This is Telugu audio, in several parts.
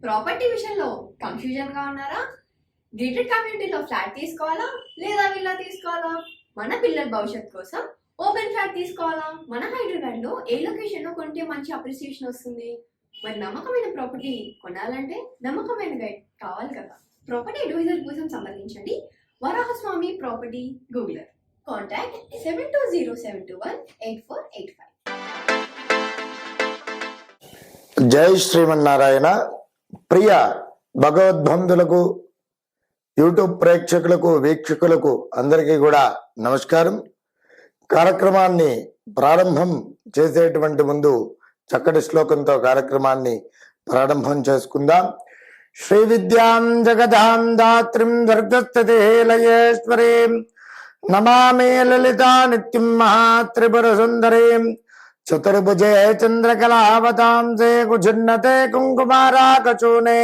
ప్రాపర్టీ విషయంలో కన్ఫ్యూజన్ గా ఉన్నారా? గేటెడ్ కమ్యూనిటీలో ఫ్లాట్ తీసుకోవాలా లేదా విల్లా తీసుకోవాలా? మన పిల్లల భవిష్యత్ కోసం ఓపెన్ ఫ్లాట్ తీసుకోవాలా? మన హైదరాబాద్ లో ఏ లొకేషన్ లో కొంటే మంచి అప్రిసియేషన్ వస్తుంది? మరి నమ్మకమైన ప్రాపర్టీ కొనాలంటే నమ్మకమైన గైడ్ కావాలి కదా. ప్రాపర్టీ అడ్వైజర్ కోసం సంప్రదించండి వరాహస్వామి ప్రాపర్టీ గూగులర్. కాంటాక్ట్ 7207218485. జై శ్రీమన్నారాయణ. ప్రియ భగవద్బంధులకు, యూట్యూబ్ ప్రేక్షకులకు, వీక్షకులకు అందరికీ కూడా నమస్కారం. కార్యక్రమాన్ని ప్రారంభం చేసేటువంటి ముందు చక్కటి శ్లోకంతో కార్యక్రమాన్ని ప్రారంభం చేసుకుందాం. శ్రీ విద్యాం జగదాం దాత్రిం దుర్గస్థితి లయేశ్వరీం నమామి లలితా నిత్యం మహాత్రిపుర సుందరీం చతుర్భుజే చంద్రకళావతాంసే కుజున్నతే కుంకుమారాకచూనే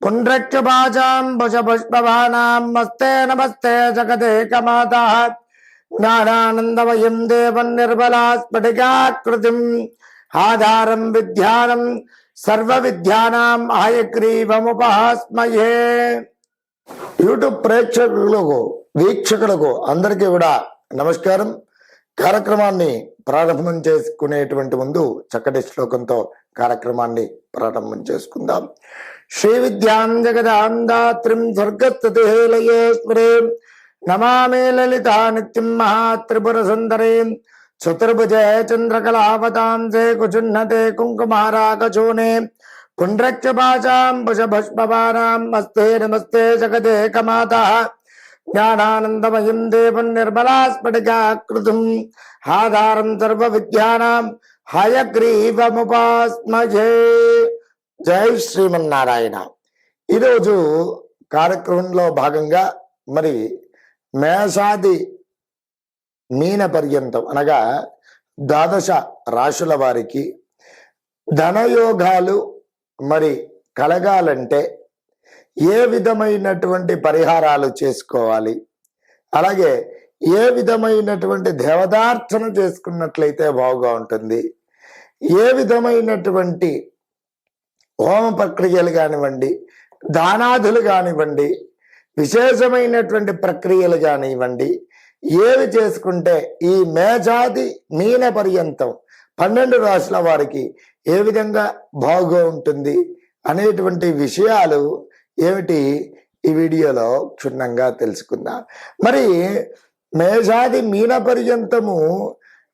పుండ్రక్షపాజాం భుజపుష్పవానాం మస్తే నమస్తే జగదేకమాతః జ్ఞానానందమయం దేవం నిర్మలా స్ఫటికాకృతిం ఆధారం విద్యానం సర్వ విద్యానాం హయగ్రీవముపహాస్మయే. యూట్యూబ్ ప్రేక్షకులకు, వీక్షకులకు అందరికీ కూడా నమస్కారం. కార్యక్రమాన్ని ప్రారంభం చేసుకునేటువంటి ముందు చక్కటి శ్లోకంతో కార్యక్రమాన్ని ప్రారంభం చేసుకుందాం. శ్రీ విద్యాం జగదాం దాత్రిం స్వర్గస్థితి లయేశ్వరీం నమామి లలితా నిత్యం మహాత్రిపుర సుందరీం చతుర్భుజే చంద్రకళావతాంసే కుజున్నతే కుంకుమారాకచూనే పుండ్రక్షపాజాం భుజపుష్పవానాం మస్తే నమస్తే జగదేకమాతః జ్ఞానానందమయం దేవం నిర్మలా స్ఫటికాకృతిం ఆధారం సర్వ విద్యానాం హయగ్రీవముపాస్మయే. జై శ్రీమన్నారాయణ. ఈరోజు కార్యక్రమంలో భాగంగా మరి మేషాది మీన పర్యంతం అనగా ద్వాదశ రాశుల వారికి ధనయోగాలు మరి కలగాలంటే ఏ విధమైనటువంటి పరిహారాలు చేసుకోవాలి, అలాగే ఏ విధమైనటువంటి దేవతార్చన చేసుకున్నట్లయితే బాగుగా ఉంటుంది, ఏ విధమైనటువంటి హోమ ప్రక్రియలు కానివ్వండి, దానాదులు కానివ్వండి, విశేషమైనటువంటి ప్రక్రియలు కానివ్వండి, ఏవి చేసుకుంటే ఈ మేషాది మీన పర్యంతం 12 రాశుల వారికి ఏ విధంగా బాగుగా ఉంటుంది అనేటువంటి విషయాలు ఏమిటి ఈ వీడియోలో క్షుణ్ణంగా తెలుసుకుందాం. మరి మేషాది మీన పర్యంతము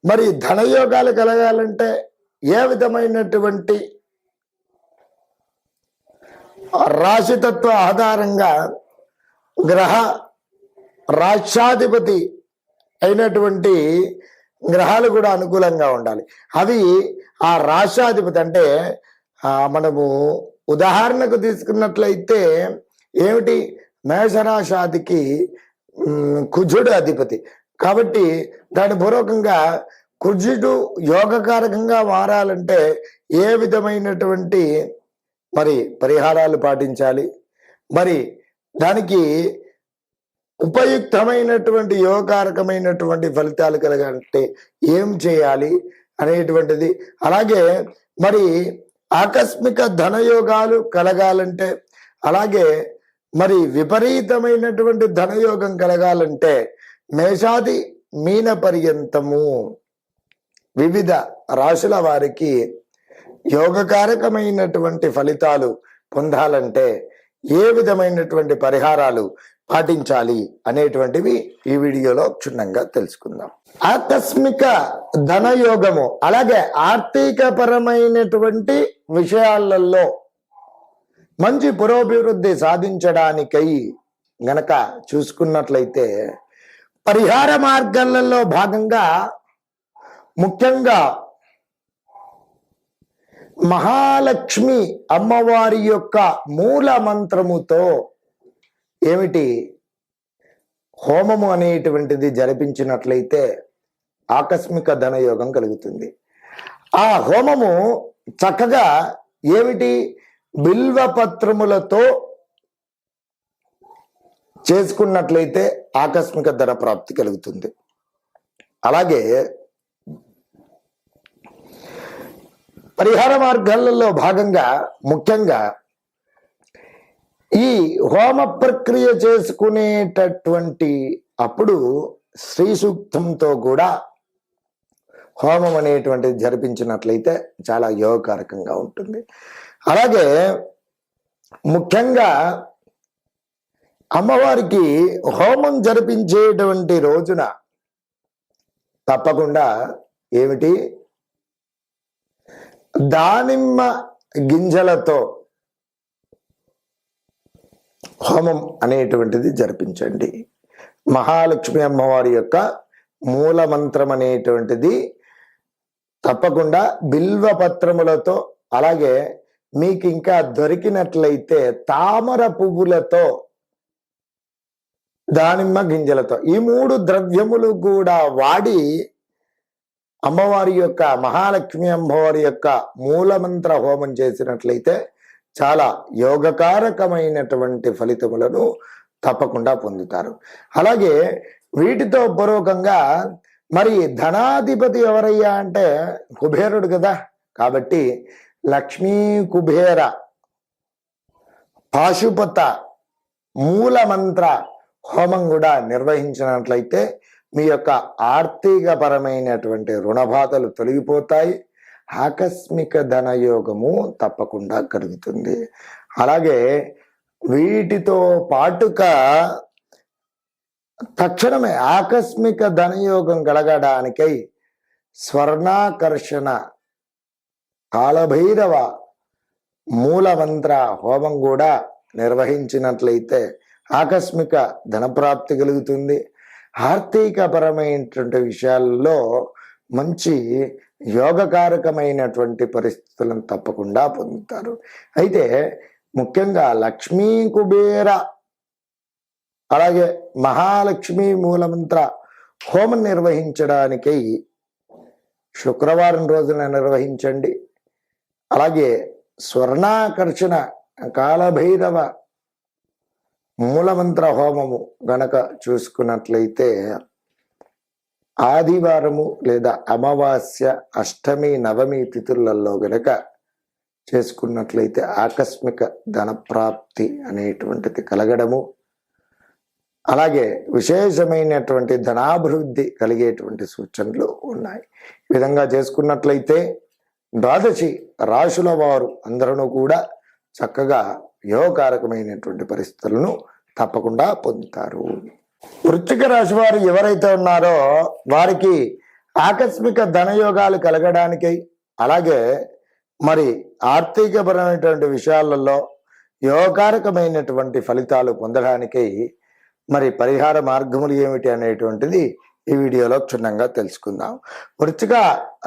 మరి ధనయోగాలు కలగాలంటే ఏ విధమైనటువంటి రాశితత్వ ఆధారంగా గ్రహ రాష్ట్రాధిపతి అయినటువంటి గ్రహాలు కూడా అనుకూలంగా ఉండాలి. అవి ఆ రాష్ట్రాధిపతి అంటే మనము ఉదాహరణకు తీసుకున్నట్లయితే ఏమిటి, మేషరాశాదికి కుజుడు అధిపతి కాబట్టి దాని పూర్వకంగా కుజుడు యోగకారకంగా మారాలంటే ఏ విధమైనటువంటి మరి పరిహారాలు పాటించాలి, మరి దానికి ఉపయుక్తమైనటువంటి యోగకారకమైనటువంటి ఫలితాలు కలగాలంటే ఏం చేయాలి అనేటువంటిది, అలాగే మరి ఆకస్మిక ధనయోగాలు కలగాలంటే, అలాగే మరి విపరీతమైనటువంటి ధనయోగం కలగాలంటే మేషాది మీన పర్యంతము వివిధ రాశుల వారికి యోగకారకమైనటువంటి ఫలితాలు పొందాలంటే ఏ విధమైనటువంటి పరిహారాలు పాటించాలి అనేటువంటివి ఈ వీడియోలో క్షుణ్ణంగా తెలుసుకుందాం. ఆకస్మిక ధనయోగము అలాగే ఆర్థిక పరమైనటువంటి విషయాలలో మంచి పురోభివృద్ధి సాధించడానికై గనక చూసుకున్నట్లయితే పరిహార మార్గాలలో భాగంగా ముఖ్యంగా మహాలక్ష్మి అమ్మవారి యొక్క మూల మంత్రముతో ఏమిటి హోమము అనేటువంటిది జరిపించినట్లయితే ఆకస్మిక ధనయోగం కలుగుతుంది. ఆ హోమము చక్కగా ఏమిటి బిల్వపత్రములతో చేసుకున్నట్లయితే ఆకస్మిక ధన ప్రాప్తి కలుగుతుంది. అలాగే పరిహార మార్గాలలో భాగంగా ముఖ్యంగా ఈ హోమ ప్రక్రియ చేసుకునేటటువంటి అప్పుడు శ్రీ సూక్తంతో కూడా హోమం అనేటువంటిది జరిపించినట్లయితే చాలా యోగకారకంగా ఉంటుంది. అలాగే ముఖ్యంగా అమ్మవారికి హోమం జరిపించేటువంటి రోజున తప్పకుండా ఏమిటి, దానిమ్మ గింజలతో హోమం అనేటువంటిది జరిపించండి. మహాలక్ష్మి అమ్మవారి యొక్క మూల మంత్రం అనేటువంటిది తప్పకుండా బిల్వ పత్రములతో, అలాగే మీకు ఇంకా దొరికినట్లయితే తామర పువ్వులతో, దానిమ్మ గింజలతో, ఈ 3 ద్రవ్యములు కూడా వాడి అమ్మవారి యొక్క మహాలక్ష్మి అమ్మవారి యొక్క మూలమంత్ర హోమం చేసినట్లయితే చాలా యోగకారకమైనటువంటి ఫలితములను తప్పకుండా పొందుతారు. అలాగే వీటితో పూర్వకంగా మరి ధనాధిపతి ఎవరయ్యా అంటే కుబేరుడు కదా, కాబట్టి లక్ష్మీ కుబేర పాశుపత మూలమంత్ర హోమం కూడా నిర్వహించినట్లయితే మీ యొక్క ఆర్థికపరమైనటువంటి రుణబాధలు తొలగిపోతాయి, ఆకస్మిక ధనయోగము తప్పకుండా కలుగుతుంది. అలాగే వీటితో పాటుగా తక్షణమే ఆకస్మిక ధనయోగం కలగడానికై స్వర్ణాకర్షణ కాలభైరవ మూలమంత్ర హోమం కూడా నిర్వహించినట్లయితే ఆకస్మిక ధనప్రాప్తి కలుగుతుంది. ఆర్థికపరమైనటువంటి విషయాల్లో మంచి యోగకారకమైనటువంటి పరిస్థితులను తప్పకుండా పొందుతారు. అయితే ముఖ్యంగా లక్ష్మీ కుబేర అలాగే మహాలక్ష్మి మూలమంత్ర హోమం నిర్వహించడానికై శుక్రవారం రోజున నిర్వహించండి. అలాగే స్వర్ణాకర్షణ కాలభైరవ మూలమంత్ర హోమము గనక చూసుకున్నట్లయితే ఆదివారము లేదా అమావాస్య, అష్టమి, నవమి తిథులలో గనక చేసుకున్నట్లయితే ఆకస్మిక ధనప్రాప్తి అనేటువంటిది కలగడము, అలాగే విశేషమైనటువంటి ధనాభివృద్ధి కలిగేటువంటి సూచనలు ఉన్నాయి. ఈ విధంగా చేసుకున్నట్లయితే 12 రాశుల వారు అందరూ కూడా చక్కగా యోగకారకమైనటువంటి పరిస్థితులను తప్పకుండా పొందుతారు. వృశ్చిక రాశి వారు ఎవరైతే ఉన్నారో వారికి ఆకస్మిక ధనయోగాలు కలగడానికై, అలాగే మరి ఆర్థికపరమైనటువంటి విషయాలలో యోగకారకమైనటువంటి ఫలితాలు పొందడానికై మరి పరిహార మార్గములు ఏమిటి అనేటువంటిది ఈ వీడియోలో క్షుణ్ణంగా తెలుసుకుందాం. వృశ్చిక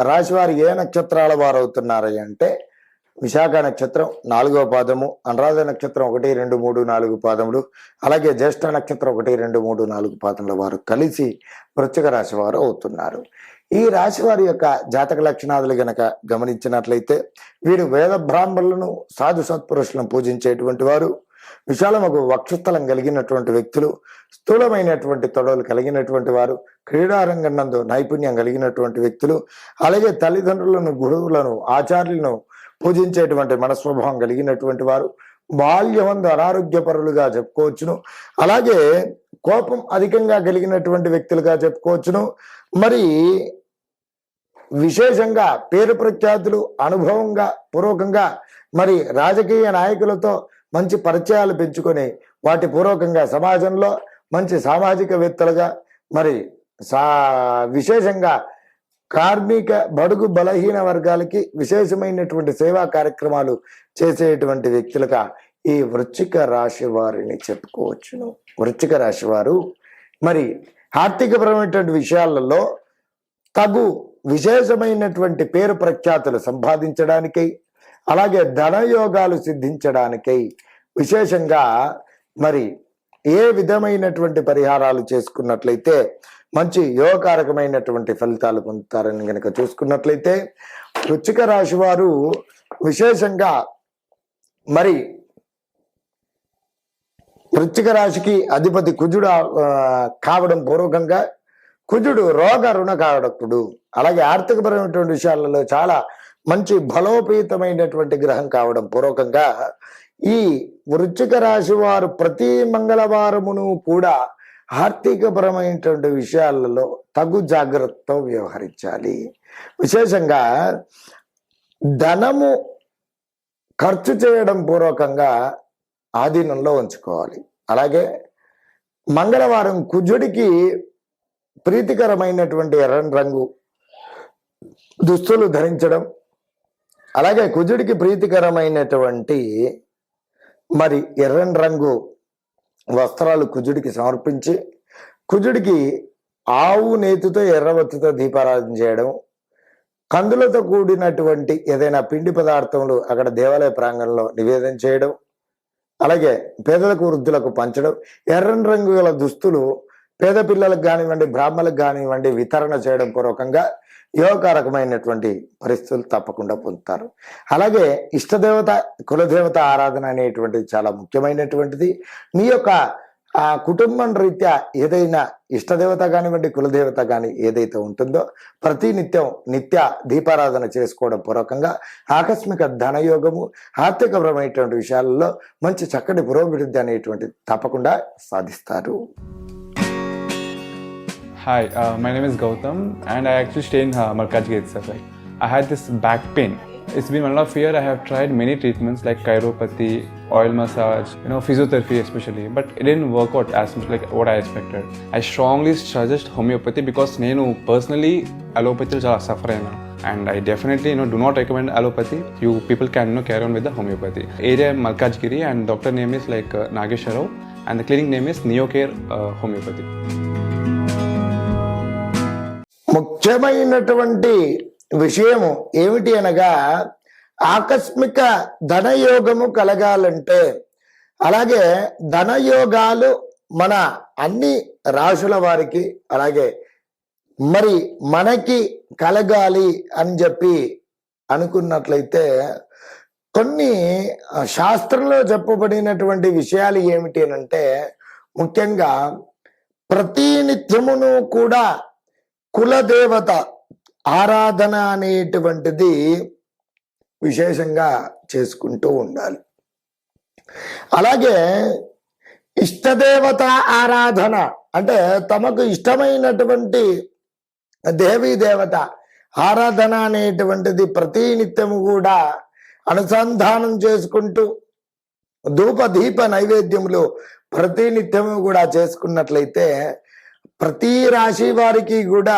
రాశి వారు ఏ నక్షత్రాల వారు అవుతున్నారు అంటే విశాఖ నక్షత్రం 4వ పాదము, అనురాధ నక్షత్రం 1, 2, 3, 4 పాదములు, అలాగే జ్యేష్ఠ నక్షత్రం 1, 2, 3, 4 పాదముల వారు కలిసి వృశ్చిక రాశి వారు అవుతున్నారు. ఈ రాశి వారి యొక్క జాతక లక్షణాలు గనక గమనించినట్లయితే వీరు వేద బ్రాహ్మణులను, సాధు సత్పురుషులను పూజించేటువంటి వారు, విశాలమగు వక్షస్థలం కలిగినటువంటి వ్యక్తులు, స్థూలమైనటువంటి తొడలు కలిగినటువంటి వారు, క్రీడారంగం నందు నైపుణ్యం కలిగినటువంటి వ్యక్తులు, అలాగే తల్లిదండ్రులను, గురువులను, ఆచార్యులను పూజించేటువంటి మనస్వభావం కలిగినటువంటి వారు, బాల్యమందు అనారోగ్యపరులుగా చెప్పుకోవచ్చును. అలాగే కోపం అధికంగా కలిగినటువంటి వ్యక్తులుగా చెప్పుకోవచ్చును. మరి విశేషంగా పేరు ప్రఖ్యాతులు, అనుభవంగా పూర్వకంగా మరి రాజకీయ నాయకులతో మంచి పరిచయాలు పెంచుకొని వాటి పూర్వకంగా సమాజంలో మంచి సామాజికవేత్తలుగా, మరి విశేషంగా కార్మిక బడుగు బలహీన వర్గాలకి విశేషమైనటువంటి సేవా కార్యక్రమాలు చేసేటువంటి వ్యక్తులుగా ఈ వృశ్చిక రాశి వారిని చెప్పుకోవచ్చును. వృశ్చిక రాశి వారు మరి ఆర్థికపరమైనటువంటి విషయాలలో తగు విశేషమైనటువంటి పేరు ప్రఖ్యాతులు సంపాదించడానికై, అలాగే ధనయోగాలు సిద్ధించడానికై విశేషంగా మరి ఏ విధమైనటువంటి పరిహారాలు చేసుకున్నట్లయితే మంచి యోగకారకమైనటువంటి ఫలితాలు పొందుతారని కనుక చూసుకున్నట్లయితే వృశ్చిక రాశి వారు విశేషంగా మరి వృశ్చిక రాశికి అధిపతి కుజుడు కావడం పూర్వకంగా కుజుడు రోగ రుణ కావడప్పుడు, అలాగే ఆర్థికపరమైనటువంటి విషయాలలో చాలా మంచి బలోపేతమైనటువంటి గ్రహం కావడం పూర్వకంగా ఈ వృశ్చిక రాశి వారు ప్రతి మంగళవారమును కూడా ఆర్థికపరమైనటువంటి విషయాలలో తగు జాగ్రత్తతో వ్యవహరించాలి. విశేషంగా ధనము ఖర్చు చేయడం పూర్వకంగా ఆధీనంలో ఉంచుకోవాలి. అలాగే మంగళవారం కుజుడికి ప్రీతికరమైనటువంటి ఎర్రని రంగు దుస్తులు ధరించడం, అలాగే కుజుడికి ప్రీతికరమైనటువంటి మరి ఎర్రని రంగు వస్త్రాలు కుజుడికి సమర్పించి, కుజుడికి ఆవు నేతితో ఎర్రవత్తితో దీపారాధన చేయడం, కందులతో కూడినటువంటి ఏదైనా పిండి పదార్థములు అక్కడ దేవాలయ ప్రాంగణంలో నివేదన చేయడం, అలాగే పేదలకు వృద్ధులకు పంచడం, ఎర్రని రంగు గల దుస్తులు పేద పిల్లలకు కానివ్వండి, బ్రాహ్మణులకు కానివ్వండి వితరణ చేయడం పూర్వకంగా యోగకారకమైనటువంటి పరిస్థితులు తప్పకుండా పొందుతారు. అలాగే ఇష్టదేవత కులదేవత ఆరాధన అనేటువంటిది చాలా ముఖ్యమైనటువంటిది. మీ యొక్క కుటుంబం రీత్యా ఏదైనా ఇష్టదేవత కానివ్వండి, కులదేవత కానీ ఏదైతే ఉంటుందో ప్రతి నిత్య దీపారాధన చేసుకోవడం పూర్వకంగా ఆకస్మిక ధనయోగము, ఆర్థికపరమైనటువంటి విషయాలలో మంచి చక్కటి పురోభివృద్ధి అనేటువంటిది తప్పకుండా సాధిస్తారు. Hi, my name is Gautam and I actually stay in Markajgir itself. Right? I had this back pain. It's been 1.5 years. I have tried many treatments like chiropathy, oil massage, physiotherapy especially, but it didn't work out as much like what I expected. I strongly suggest homeopathy because నేను personally allopathy చాలా suffer అయినా. And I definitely do not recommend allopathy. You people can carry on with the homeopathy. Area Malkajgiri and doctor name is like Nageswar Rao and the clinic name is Neocare Homeopathy. ముఖ్యమైనటువంటి విషయము ఏమిటి అనగా ఆకస్మిక ధనయోగము కలగాలంటే, అలాగే ధనయోగాలు మన అన్ని రాశుల వారికి అలాగే మరి మనకి కలగాలి అని చెప్పి అనుకున్నట్లయితే కొన్ని శాస్త్రంలో చెప్పబడినటువంటి విషయాలు ఏమిటి అంటే, ముఖ్యంగా ప్రతి నిత్యమును కూడా కులదేవత ఆరాధన అనేటువంటిది విశేషంగా చేసుకుంటూ ఉండాలి. అలాగే ఇష్టదేవత ఆరాధన అంటే తమకు ఇష్టమైనటువంటి దేవీ దేవత ఆరాధన అనేటువంటిది ప్రతి నిత్యము కూడా అనుసంధానం చేసుకుంటూ ధూప దీప నైవేద్యములు ప్రతి నిత్యము కూడా చేసుకున్నట్లయితే ప్రతి రాశి వారికి కూడా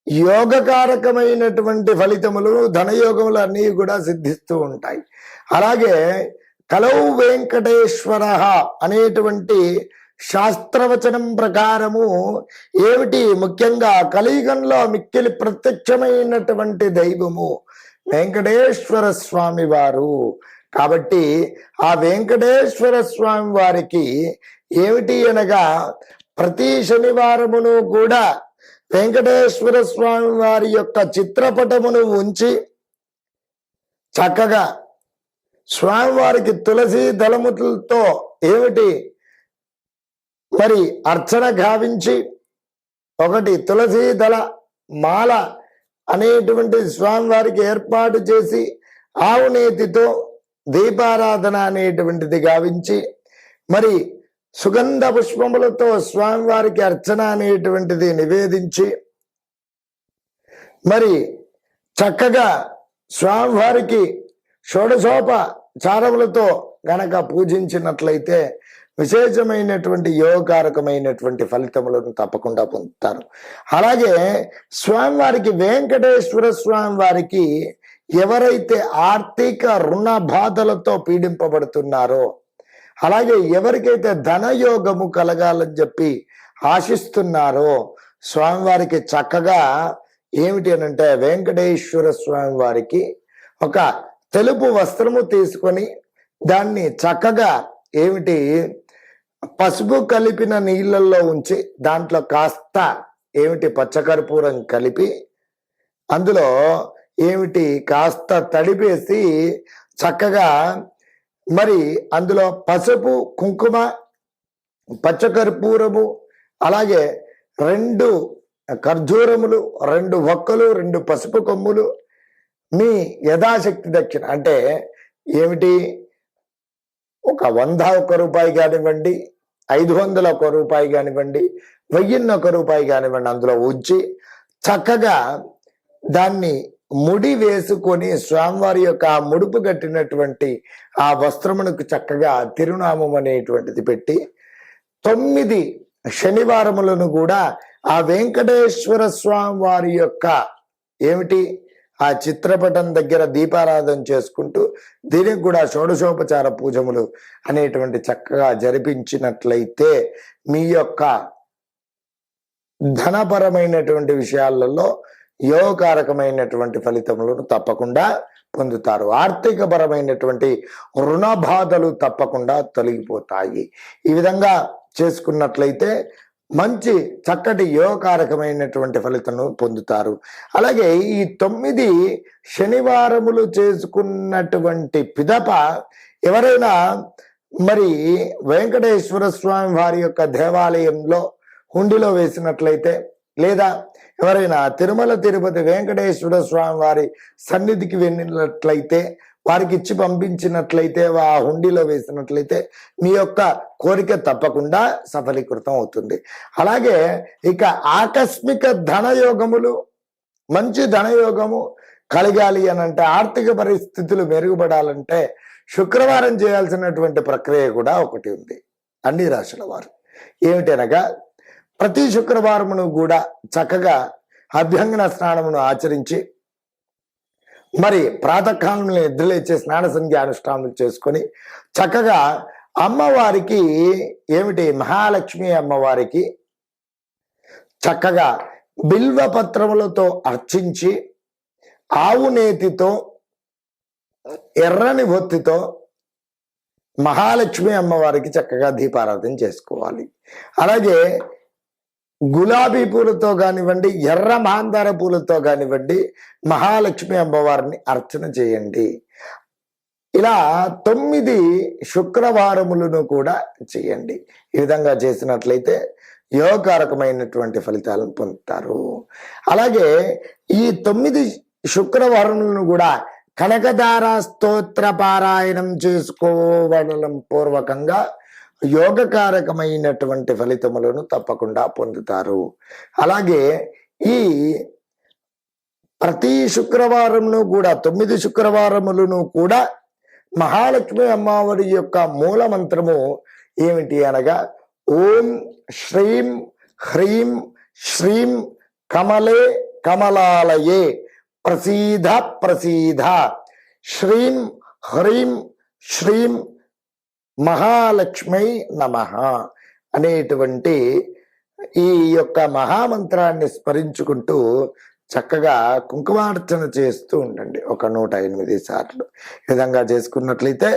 యోగకారకమైనటువంటి ఫలితములు, ధనయోగములు అన్నీ కూడా సిద్ధిస్తూ ఉంటాయి. అలాగే కలౌ వెంకటేశ్వర అనేటువంటి శాస్త్రవచనం ప్రకారము ఏమిటి, ముఖ్యంగా కలియుగంలో మిక్కిలి ప్రత్యక్షమైనటువంటి దైవము వెంకటేశ్వర స్వామి వారు. కాబట్టి ఆ వెంకటేశ్వర స్వామి వారికి ఏమిటి అనగా ప్రతి శనివారమును కూడా వెంకటేశ్వర స్వామి వారి యొక్క చిత్రపటమును ఉంచి చక్కగా స్వామివారికి తులసి దళములతో ఏమిటి మరి అర్చన గావించి, ఒకటి తులసి దళ మాల అనేటువంటి స్వామివారికి ఏర్పాటు చేసి ఆవు నేతితో దీపారాధన అనేటువంటిది గావించి, మరి సుగంధ పుష్పములతో స్వామివారికి అర్చన అనేటువంటిది నివేదించి, మరి చక్కగా స్వామివారికి షోడశోపచారములతో గనక పూజించినట్లయితే విశేషమైనటువంటి యోగకారకమైనటువంటి ఫలితములను తప్పకుండా పొందుతారు. అలాగే స్వామివారికి వెంకటేశ్వర స్వామి వారికి ఎవరైతే ఆర్థిక రుణ బాధలతో పీడింపబడుతున్నారో, అలాగే ఎవరికైతే ధనయోగము కలగాలని చెప్పి ఆశిస్తున్నారో స్వామివారికి చక్కగా ఏమిటి అనంటే వెంకటేశ్వర స్వామి వారికి ఒక తెలుపు వస్త్రము తీసుకొని దాన్ని చక్కగా ఏమిటి పసుపు కలిపిన నీళ్ళల్లో ఉంచి దాంట్లో కాస్త ఏమిటి పచ్చకర్పూరం కలిపి అందులో ఏమిటి కాస్త తడిపేసి చక్కగా మరి అందులో పసుపు, కుంకుమ, పచ్చకర్పూరము, అలాగే 2 ఖర్జూరములు, 2 వక్కలు, 2 పసుపు కొమ్ములు, మీ యథాశక్తి దక్షిణ అంటే ఏమిటి, ఒక 100 రూపాయి కానివ్వండి, 500 రూపాయి కానివ్వండి, 1000 రూపాయి కానివ్వండి, అందులో ఉంచి చక్కగా దాన్ని ముడి వేసుకొని స్వామివారి యొక్క ఆ ముడుపు కట్టినటువంటి ఆ వస్త్రమునకు చక్కగా తిరునామం అనేటువంటిది పెట్టి 9 శనివారములను కూడా ఆ వెంకటేశ్వర స్వామి వారి యొక్క ఏమిటి ఆ చిత్రపటం దగ్గర దీపారాధన చేసుకుంటూ దీనికి కూడా షోడశోపచార పూజములు అనేటువంటి చక్కగా జరిపించినట్లయితే మీ యొక్క ధనపరమైనటువంటి విషయాలలో యోగకారకమైనటువంటి ఫలితములను తప్పకుండా పొందుతారు. ఆర్థిక పరమైనటువంటి రుణ బాధలు తప్పకుండా తొలగిపోతాయి. ఈ విధంగా చేసుకున్నట్లయితే మంచి చక్కటి యోగకారకమైనటువంటి ఫలితం పొందుతారు. అలాగే ఈ 9 శనివారములు చేసుకున్నటువంటి పిదప ఎవరైనా మరి వెంకటేశ్వర స్వామి వారి యొక్క దేవాలయంలో హుండీలో వేసినట్లయితే, లేదా ఎవరైనా తిరుమల తిరుపతి వెంకటేశ్వర స్వామి వారి సన్నిధికి వెళ్ళినట్లయితే వారికి ఇచ్చి పంపించినట్లయితే, ఆ హుండీలో వేసినట్లయితే మీ యొక్క కోరిక తప్పకుండా సఫలీకృతం అవుతుంది. అలాగే ఇక ఆకస్మిక ధనయోగములు, మంచి ధనయోగము కలగాలి అని అంటే, ఆర్థిక పరిస్థితులు మెరుగుపడాలంటే శుక్రవారం చేయాల్సినటువంటి ప్రక్రియ కూడా ఒకటి ఉంది అన్ని రాశుల వారు. ఏమిటనగా ప్రతి శుక్రవారమును కూడా చక్కగా అభ్యంగన స్నానమును ఆచరించి మరి ప్రాతకాలంలో నిద్రలేచే స్నాన సంధ్య అనుష్ఠానం చేసుకొని చక్కగా అమ్మవారికి ఏమిటి మహాలక్ష్మి అమ్మవారికి చక్కగా బిల్వ పత్రములతో అర్చించి ఆవు నేతితో ఎర్రని ఒత్తితో మహాలక్ష్మి అమ్మవారికి చక్కగా దీపారాధన చేసుకోవాలి. అలాగే గులాబీ పూలతో కానివ్వండి, ఎర్ర మాందార పూలతో కానివ్వండి మహాలక్ష్మి అమ్మవారిని అర్చన చేయండి. ఇలా 9 శుక్రవారములను కూడా చేయండి. ఈ విధంగా చేసినట్లయితే యోగకారకమైనటువంటి ఫలితాలను పొందుతారు. అలాగే ఈ 9 శుక్రవారములను కూడా కనకదార స్తోత్ర పారాయణం చేసుకోవడం పూర్వకంగా యోగకారకమైనటువంటి ఫలితములను తప్పకుండా పొందుతారు. అలాగే ఈ ప్రతి శుక్రవారమును కూడా 9 శుక్రవారములను కూడా మహాలక్ష్మి అమ్మవారి యొక్క మూల మంత్రము ఏమిటి అనగా ఓం శ్రీం హ్రీం శ్రీం కమలే కమలాలయే ప్రసీద ప్రసీద శ్రీం హ్రీం శ్రీం మహాలక్ష్మై నమః అనేటువంటి ఈ యొక్క మహామంత్రాన్ని స్మరించుకుంటూ చక్కగా కుంకుమార్చన చేస్తూ ఉండండి ఒక 108 సార్లు. ఈ విధంగా చేసుకున్నట్లయితే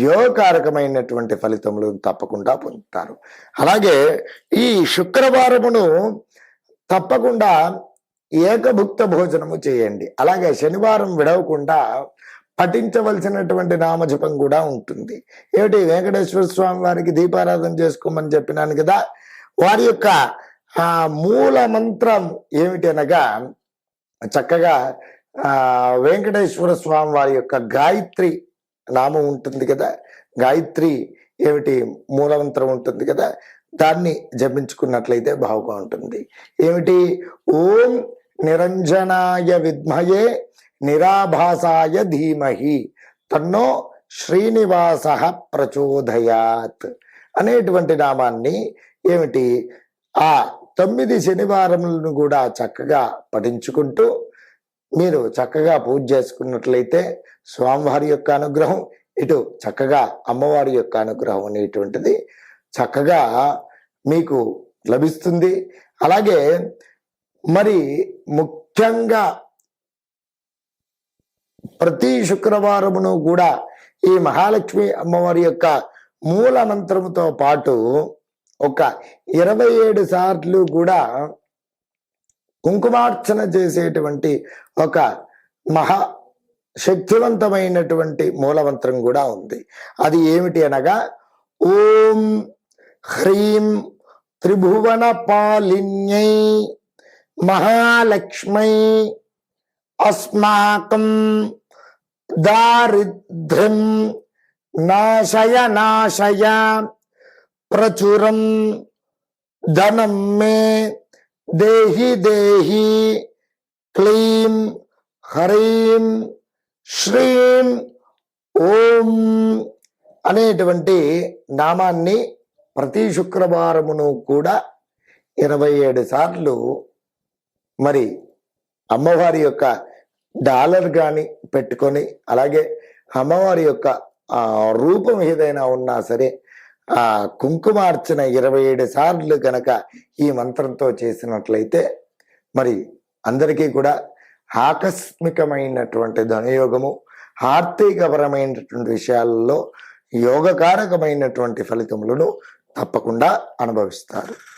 యోగకారకమైనటువంటి ఫలితములు తప్పకుండా పొందుతారు. అలాగే ఈ శుక్రవారమును తప్పకుండా ఏకభుక్త భోజనము చేయండి. అలాగే శనివారం విడవకుండా పఠించవలసినటువంటి నామజపం కూడా ఉంటుంది. ఏమిటి, వెంకటేశ్వర స్వామి వారికి దీపారాధన చేసుకోమని చెప్పినాను కదా, వారి యొక్క మూల మంత్రం ఏమిటి అనగా చక్కగా వెంకటేశ్వర స్వామి వారి యొక్క గాయత్రి నామం ఉంటుంది కదా, గాయత్రి ఏమిటి మూలమంత్రం ఉంటుంది కదా, దాన్ని జపించుకున్నట్లయితే బాగుగా ఉంటుంది. ఏమిటి, ఓం నిరంజనాయ విద్మయే నిరాభాసాయ ధీమహి తన్నో శ్రీనివాస ప్రచోదయాత్ అనేటువంటి నామాన్ని ఏమిటి ఆ 9 శనివారములను కూడా చక్కగా పఠించుకుంటూ మీరు చక్కగా పూజ చేసుకున్నట్లయితే స్వామివారి యొక్క అనుగ్రహం, ఇటు చక్కగా అమ్మవారి యొక్క అనుగ్రహం అనేటువంటిది చక్కగా మీకు లభిస్తుంది. అలాగే మరి ముఖ్యంగా ప్రతి శుక్రవారమును కూడా ఈ మహాలక్ష్మి అమ్మవారి యొక్క మూల మంత్రముతో పాటు ఒక 27 సార్లు కూడా కుంకుమార్చన చేసేటువంటి ఒక మహా శక్తివంతమైనటువంటి మూలమంత్రం కూడా ఉంది. అది ఏమిటి అనగా ఓం హ్రీం త్రిభువన పాలిన్యై మహాలక్ష్మై అస్మాకం దారిద్ర్యం నాశయ నాశయ ప్రచురం ధనం మే దేహి దేహి క్లీం హరీం శ్రీం ఓం అనేటువంటి నామాన్ని ప్రతి శుక్రవారమును కూడా 27 సార్లు మరి అమ్మవారి యొక్క డాలర్ కానీ పెట్టుకొని, అలాగే అమ్మవారి యొక్క రూపం ఏదైనా ఉన్నా సరే ఆ కుంకుమార్చన 27 సార్లు గనక ఈ మంత్రంతో చేసినట్లయితే మరి అందరికీ కూడా ఆకస్మికమైనటువంటి ధనయోగము, ఆర్థికపరమైనటువంటి విషయాలలో యోగకారకమైనటువంటి ఫలితములను తప్పకుండా అనుభవిస్తారు.